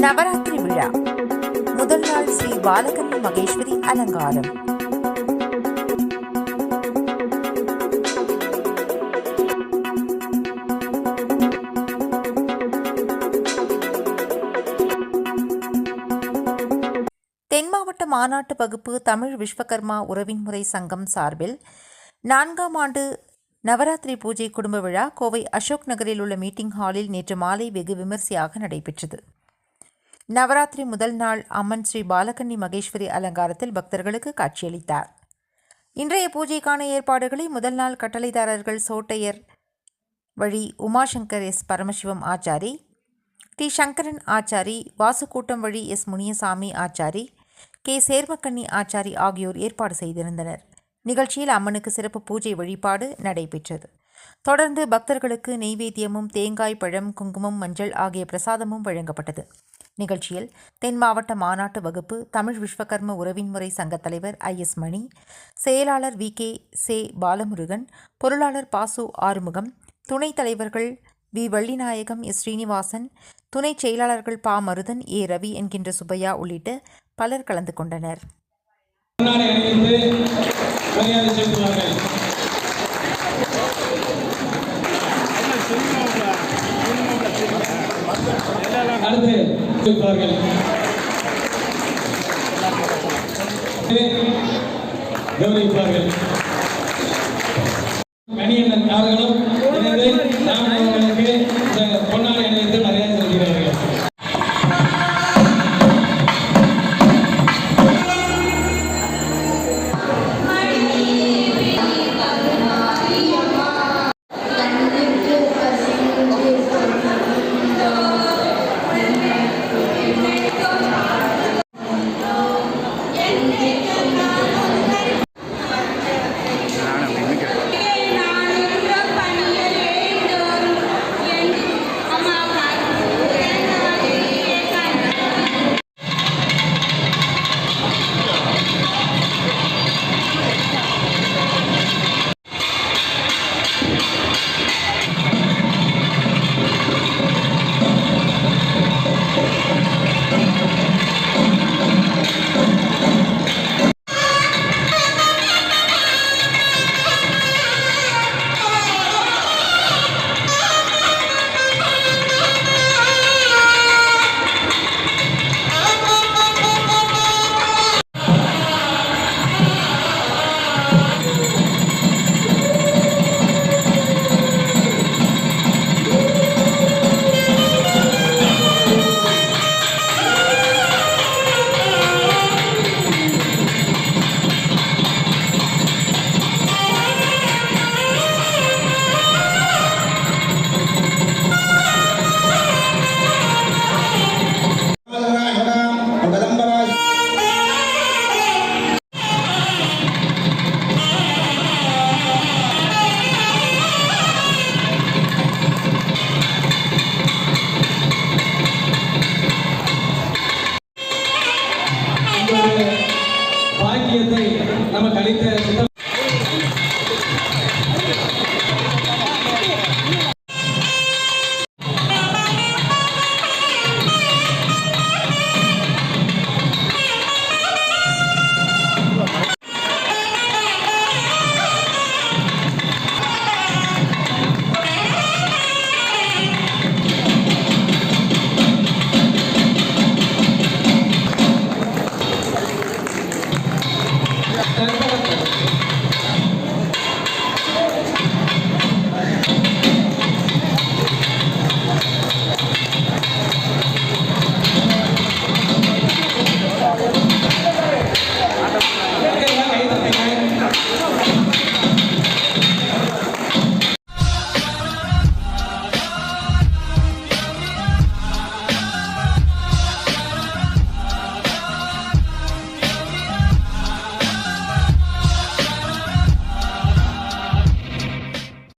நவராத்திரி விழா முதல் நாள் ஸ்ரீ பாலகண்ணி மகேஸ்வரி அலங்காரம். தென் மாவட்ட மாநாட்டு வகுப்பு தமிழ் விஸ்வகர்மா உறவின்முறை சங்கம் சார்பில் 4ஆம் ஆண்டு நவராத்திரி பூஜை குடும்ப விழா கோவை அசோக் நகரில் உள்ள மீட்டிங் ஹாலில் நேற்று மாலை வெகு விமரிசையாக நடைபெற்றது. நவராத்திரி முதல் நாள் அம்மன் ஸ்ரீ பாலகண்ணி மகேஸ்வரி அலங்காரத்தில் பக்தர்களுக்கு காட்சியளித்தார். இன்றைய பூஜைக்கான ஏற்பாடுகளை முதல் நாள் கட்டளைதாரர்கள் சோட்டையர் வழி உமாசங்கர் எஸ் பரமசிவம் ஆச்சாரி, டி சங்கரன் ஆச்சாரி, வாசுக்கூட்டம் வழி எஸ் முனியசாமி ஆச்சாரி, கே சேர்மக்கண்ணி ஆச்சாரி ஆகியோர் ஏற்பாடு செய்திருந்தனர். நிகழ்ச்சியில் அம்மனுக்கு சிறப்பு பூஜை வழிபாடு நடைபெற்றது. தொடர்ந்து பக்தர்களுக்கு நெய்வேத்தியமும் தேங்காய் பழம் குங்குமம் மஞ்சள் ஆகிய பிரசாதமும் வழங்கப்பட்டது. நிகழ்ச்சியில் தென் மாவட்ட மாநாட்டு வகுப்பு தமிழ் விஸ்வகர்ம உறவின்முறை சங்க தலைவர் IS மணி, செயலாளர் VK சே பாலமுருகன், பொருளாளர் பாசு ஆறுமுகம், துணைத் தலைவர்கள் வி வள்ளிநாயகம், எஸ் ஸ்ரீனிவாசன், துணை செயலாளர்கள் பா மருதன், ஏ ரவி என்கின்ற சுப்பையா உள்ளிட்ட பலர் கலந்து கொண்டனர். கணியண்ணன் அவர்களும்